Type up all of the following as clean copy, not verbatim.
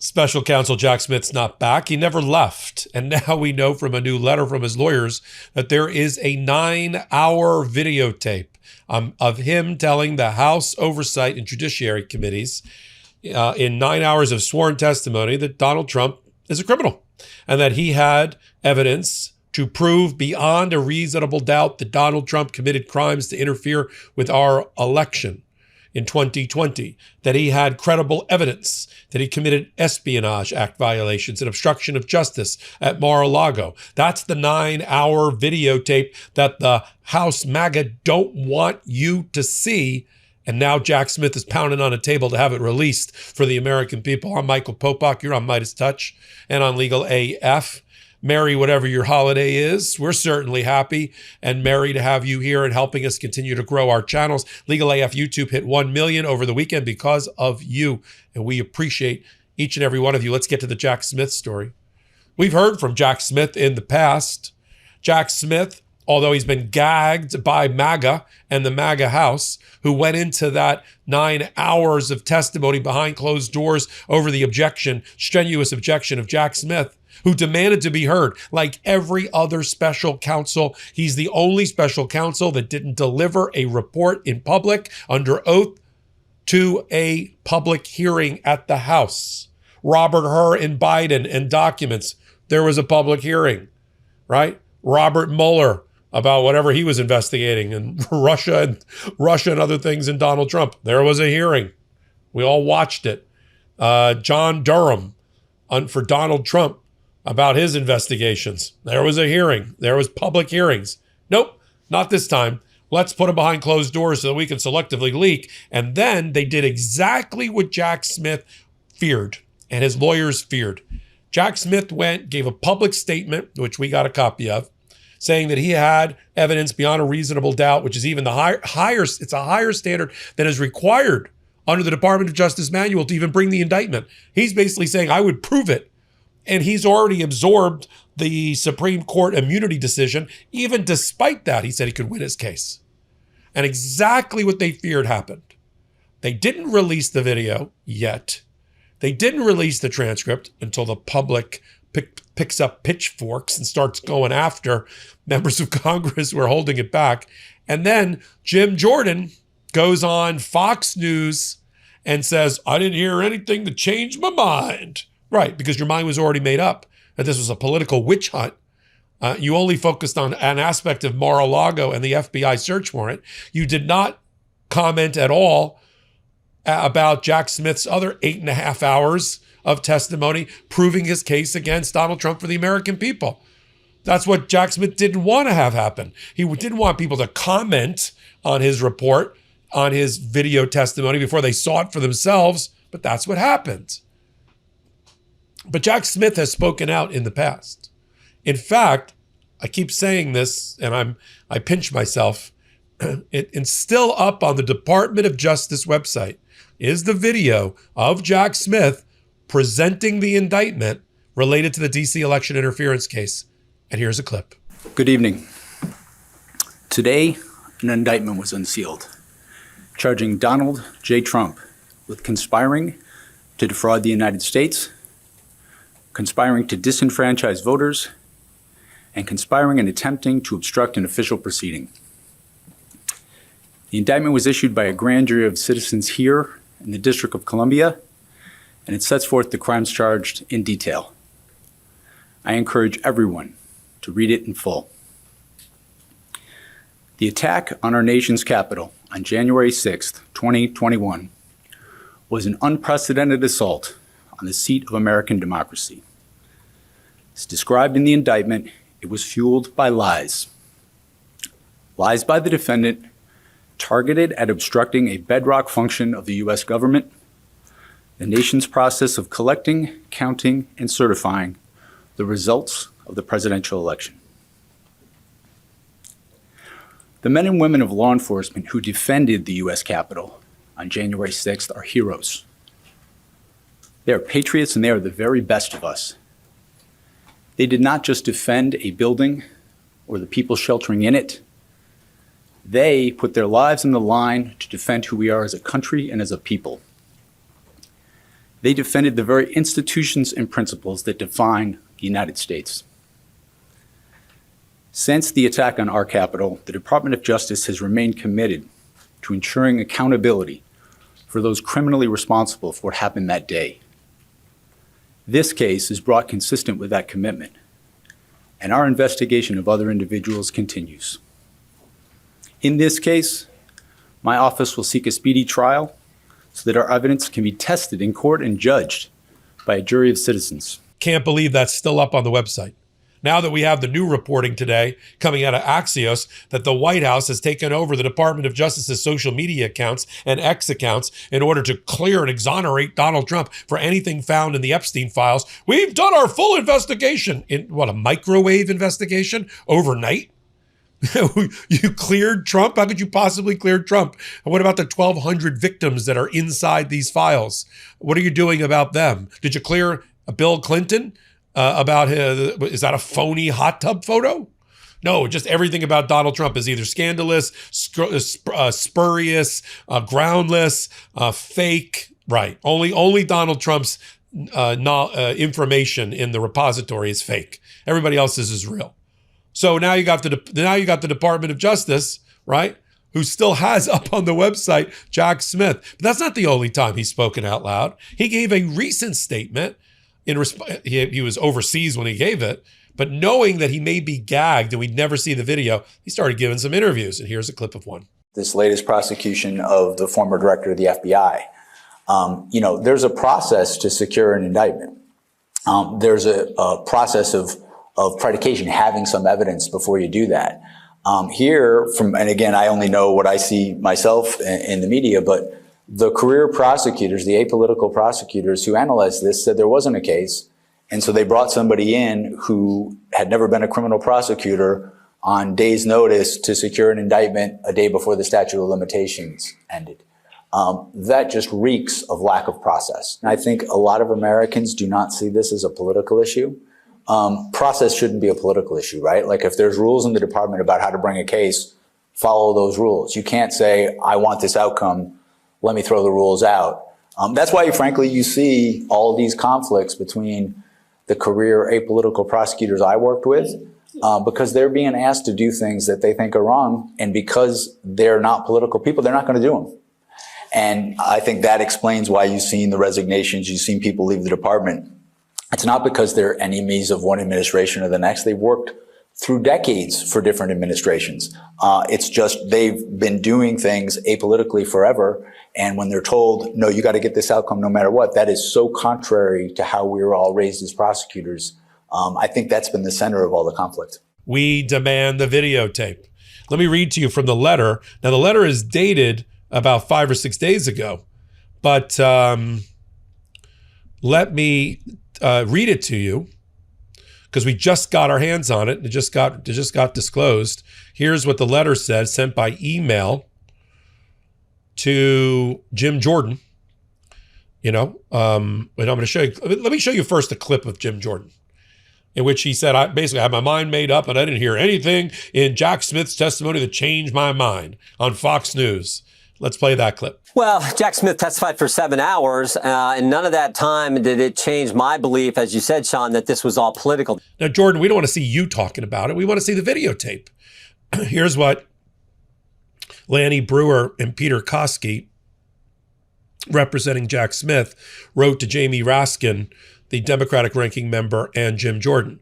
Special Counsel Jack Smith's not back. He never left. And now we know from a new letter from his lawyers that there is a 9-hour videotape of him telling the House Oversight and Judiciary Committees in 9 hours of sworn testimony that Donald Trump is a criminal and that he had evidence to prove beyond a reasonable doubt that Donald Trump committed crimes to interfere with our election in 2020, that he had credible evidence that he committed Espionage Act violations and obstruction of justice at Mar-a-Lago. That's the 9-hour videotape that the House MAGA don't want you to see. And now Jack Smith is pounding on a table to have it released for the American people. I'm Michael Popok. You're on MeidasTouch and on Legal AF. Merry whatever your holiday is. We're certainly happy and merry to have you here and helping us continue to grow our channels. Legal AF YouTube hit 1 million over the weekend because of you, and we appreciate each and every one of you. Let's get to the Jack Smith story. We've heard from Jack Smith in the past. Jack Smith, although he's been gagged by MAGA and the MAGA House, who went into that 9 hours of testimony behind closed doors over the strenuous objection of Jack Smith, who demanded to be heard. Like every other special counsel, he's the only special counsel that didn't deliver a report in public under oath to a public hearing at the House. Robert Hur and Biden and documents, there was a public hearing, right? Robert Mueller about whatever he was investigating and Russia and other things in Donald Trump. There was a hearing. We all watched it. John Durham for Donald Trump about his investigations. There was a hearing. There was public hearings. Nope, not this time. Let's put them behind closed doors so that we can selectively leak. And then they did exactly what Jack Smith feared and his lawyers feared. Jack Smith gave a public statement, which we got a copy of, saying that he had evidence beyond a reasonable doubt, which is even the higher, it's a higher standard than is required under the Department of Justice manual to even bring the indictment. He's basically saying, I would prove it. And he's already absorbed the Supreme Court immunity decision. Even despite that, he said he could win his case. And exactly what they feared happened. They didn't release the video yet. They didn't release the transcript until the public picks up pitchforks and starts going after members of Congress who are holding it back. And then Jim Jordan goes on Fox News and says, I didn't hear anything to change my mind. Right, because your mind was already made up that this was a political witch hunt. You only focused on an aspect of Mar-a-Lago and the FBI search warrant. You did not comment at all about Jack Smith's other 8.5 hours of testimony proving his case against Donald Trump for the American people. That's what Jack Smith didn't want to have happen. He didn't want people to comment on his report, on his video testimony before they saw it for themselves, but that's what happened. But Jack Smith has spoken out in the past. In fact, I keep saying this, and I pinch myself. It's still up on the Department of Justice website is the video of Jack Smith presenting the indictment related to the DC election interference case. And here's a clip. Good evening. Today, an indictment was unsealed, charging Donald J. Trump with conspiring to defraud the United States, conspiring to disenfranchise voters, and conspiring and attempting to obstruct an official proceeding. The indictment was issued by a grand jury of citizens here in the District of Columbia, and it sets forth the crimes charged in detail. I encourage everyone to read it in full. The attack on our nation's capital on January 6th, 2021 was an unprecedented assault on the seat of American democracy. As described in the indictment, it was fueled by lies. Lies by the defendant targeted at obstructing a bedrock function of the U.S. government, the nation's process of collecting, counting, and certifying the results of the presidential election. The men and women of law enforcement who defended the U.S. Capitol on January 6th are heroes. They are patriots and they are the very best of us. They did not just defend a building or the people sheltering in it. They put their lives on the line to defend who we are as a country and as a people. They defended the very institutions and principles that define the United States. Since the attack on our Capitol, the Department of Justice has remained committed to ensuring accountability for those criminally responsible for what happened that day. This case is brought consistent with that commitment, and our investigation of other individuals continues. In this case, my office will seek a speedy trial so that our evidence can be tested in court and judged by a jury of citizens. Can't believe that's still up on the website. Now that we have the new reporting today coming out of Axios that the White House has taken over the Department of Justice's social media accounts and X accounts in order to clear and exonerate Donald Trump for anything found in the Epstein files. We've done our full investigation in a microwave investigation overnight? You cleared Trump? How could you possibly clear Trump? And what about the 1,200 victims that are inside these files? What are you doing about them? Did you clear Bill Clinton? Is that a phony hot tub photo? No, just everything about Donald Trump is either scandalous, spurious, groundless, fake. Right. Only Donald Trump's information in the repository is fake. Everybody else's is real. So now you got the Department of Justice, right, who still has up on the website Jack Smith. But that's not the only time he's spoken out loud. He gave a recent statement. He was overseas when he gave it, but knowing that he may be gagged and we'd never see the video, he started giving some interviews. And here's a clip of one. This latest prosecution of the former director of the FBI. There's a process to secure an indictment. There's a process of predication, having some evidence before you do that. And again, I only know what I see myself in the media, but the career prosecutors, the apolitical prosecutors who analyzed this said there wasn't a case. And so they brought somebody in who had never been a criminal prosecutor on days' notice to secure an indictment a day before the statute of limitations ended. That just reeks of lack of process. And I think a lot of Americans do not see this as a political issue. Process shouldn't be a political issue, right? Like if there's rules in the department about how to bring a case, follow those rules. You can't say, I want this outcome, let me throw the rules out. That's why, frankly, you see all these conflicts between the career apolitical prosecutors I worked with, because they're being asked to do things that they think are wrong. And because they're not political people, they're not going to do them. And I think that explains why you've seen the resignations, you've seen people leave the department. It's not because they're enemies of one administration or the next. They've worked through decades for different administrations. It's just they've been doing things apolitically forever. And when they're told, no, you got to get this outcome no matter what, that is so contrary to how we were all raised as prosecutors. I think that's been the center of all the conflict. We demand the videotape. Let me read to you from the letter. Now, the letter is dated about 5 or 6 days ago, but let me read it to you because we just got our hands on it. It just got disclosed. Here's what the letter said, sent by email to Jim Jordan. And I'm going to show you. Let me show you first a clip of Jim Jordan, in which he said, I basically had my mind made up and I didn't hear anything in Jack Smith's testimony that changed my mind on Fox News. Let's play that clip. Well, Jack Smith testified for 7 hours, and none of that time did it change my belief, as you said, Sean, that this was all political. Now, Jordan, we don't want to see you talking about it. We want to see the videotape. Here's what Lanny Brewer and Peter Koski, representing Jack Smith, wrote to Jamie Raskin, the Democratic ranking member, and Jim Jordan.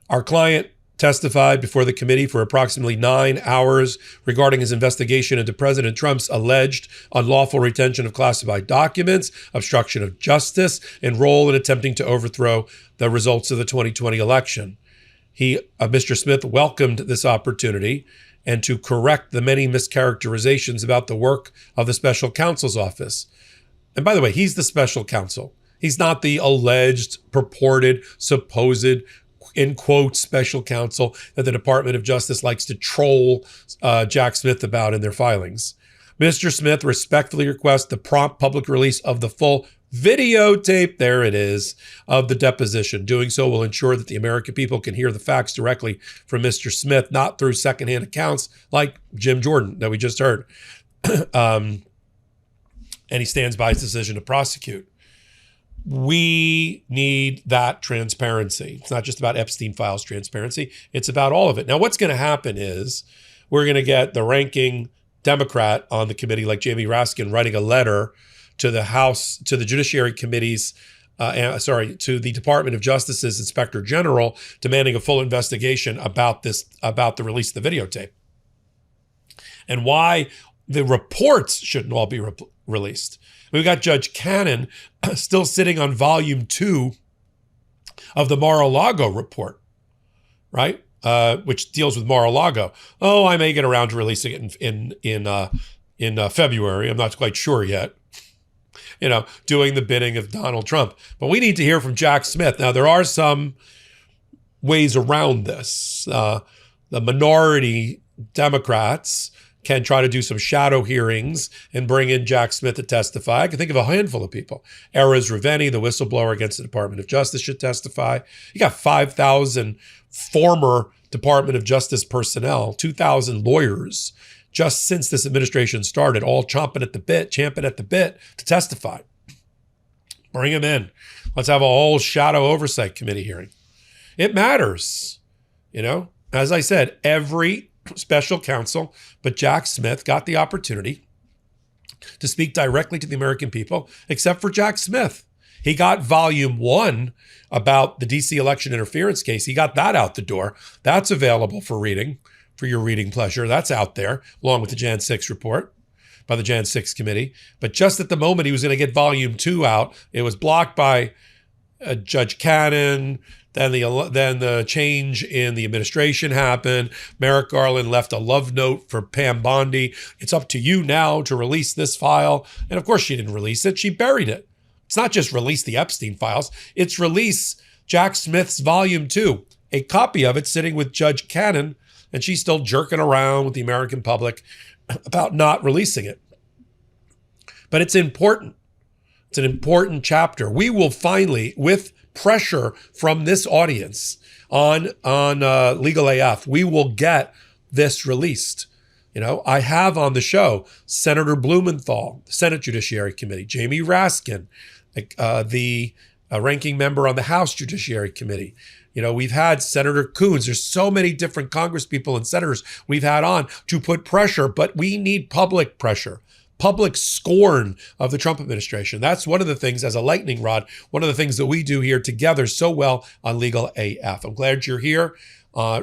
Our client testified before the committee for approximately 9 hours regarding his investigation into President Trump's alleged unlawful retention of classified documents, obstruction of justice, and role in attempting to overthrow the results of the 2020 election. Mr. Smith welcomed this opportunity and to correct the many mischaracterizations about the work of the Special Counsel's office. And by the way, he's the Special Counsel. He's not the alleged, purported, supposed, in quotes, Special Counsel that the Department of Justice likes to troll Jack Smith about in their filings. Mr. Smith respectfully requests the prompt public release of the full videotape, there it is, of the deposition. Doing so will ensure that the American people can hear the facts directly from Mr. Smith, not through secondhand accounts like Jim Jordan that we just heard. And he stands by his decision to prosecute. We need that transparency. It's not just about Epstein files transparency. It's about all of it. Now, what's going to happen is we're going to get the ranking Democrat on the committee, like Jamie Raskin, writing a letter to the House, to the Judiciary Committee's, to the Department of Justice's Inspector General, demanding a full investigation about the release of the videotape, and why the reports shouldn't all be released. We've got Judge Cannon still sitting on volume 2 of the Mar-a-Lago report, right? Which deals with Mar-a-Lago. Oh, I may get around to releasing it in February. I'm not quite sure yet. Doing the bidding of Donald Trump. But we need to hear from Jack Smith. Now, there are some ways around this. The minority Democrats can try to do some shadow hearings and bring in Jack Smith to testify. I can think of a handful of people. Erez Raveni, the whistleblower against the Department of Justice, should testify. You got 5,000 former Department of Justice personnel, 2,000 lawyers, just since this administration started, all champing at the bit to testify. Bring them in. Let's have a whole shadow oversight committee hearing. It matters. As I said, every special counsel but Jack Smith got the opportunity to speak directly to the American people, except for Jack Smith. He got volume 1 about the DC election interference case. He got that out the door. That's available for reading, for your reading pleasure. That's out there, along with the Jan 6 report by the Jan 6 committee. But just at the moment he was going to get volume 2 out, it was blocked by Judge Cannon. Then the change in the administration happened. Merrick Garland left a love note for Pam Bondi. It's up to you now to release this file. And of course she didn't release it. She buried it. It's not just release the Epstein files. It's release Jack Smith's volume 2, a copy of it sitting with Judge Cannon, and she's still jerking around with the American public about not releasing it. But it's important. It's an important chapter. We will finally, with pressure from this audience on Legal AF, we will get this released. I have on the show Senator Blumenthal, Senate Judiciary Committee, Jamie Raskin, the ranking member on the House Judiciary Committee. We've had Senator Coons. There's so many different congresspeople and senators we've had on to put pressure, but we need public pressure. Public scorn of the Trump administration. That's one of the things, as a lightning rod, one of the things that we do here together so well on Legal AF. I'm glad you're here.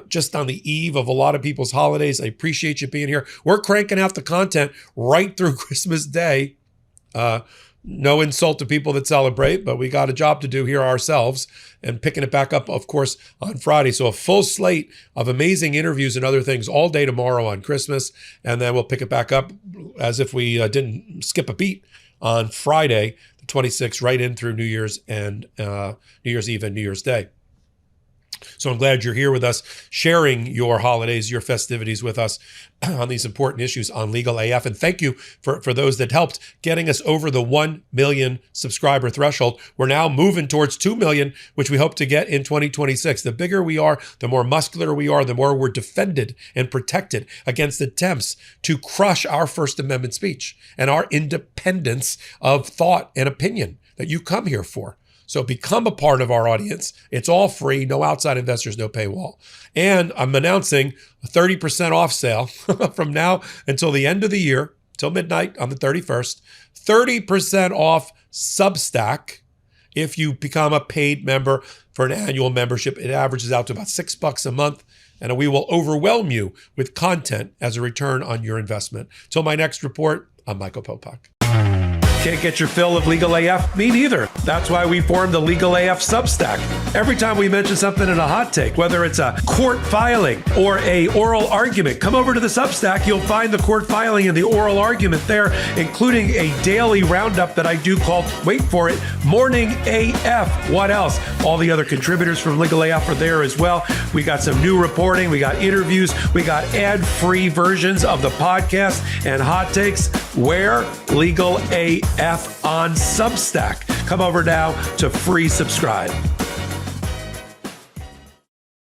Just on the eve of a lot of people's holidays. I appreciate you being here. We're cranking out the content right through Christmas Day. No insult to people that celebrate, but we got a job to do here ourselves, and picking it back up, of course, on Friday. So a full slate of amazing interviews and other things all day tomorrow on Christmas, and then we'll pick it back up as if we didn't skip a beat on Friday, the 26th, right in through New Year's and New Year's Eve and New Year's Day. So I'm glad you're here with us, sharing your holidays, your festivities with us on these important issues on Legal AF. And thank you for those that helped getting us over the 1 million subscriber threshold. We're now moving towards 2 million, which we hope to get in 2026. The bigger we are, the more muscular we are, the more we're defended and protected against attempts to crush our First Amendment speech and our independence of thought and opinion that you come here for. So become a part of our audience. It's all free, no outside investors, no paywall. And I'm announcing a 30% off sale from now until the end of the year, till midnight on the 31st. 30% off Substack if you become a paid member for an annual membership. It averages out to about $6 a month, and we will overwhelm you with content as a return on your investment. Till my next report, I'm Michael Popok. Can't get your fill of Legal AF? Me neither. That's why we formed the Legal AF Substack. Every time we mention something in a hot take, whether it's a court filing or a oral argument, come over to the Substack. You'll find the court filing and the oral argument there, including a daily roundup that I do called, wait for it, Morning AF. What else? All the other contributors from Legal AF are there as well. We got some new reporting. We got interviews. We got ad-free versions of the podcast and hot takes. Where? Legal AF on Substack. Come over now to free subscribe.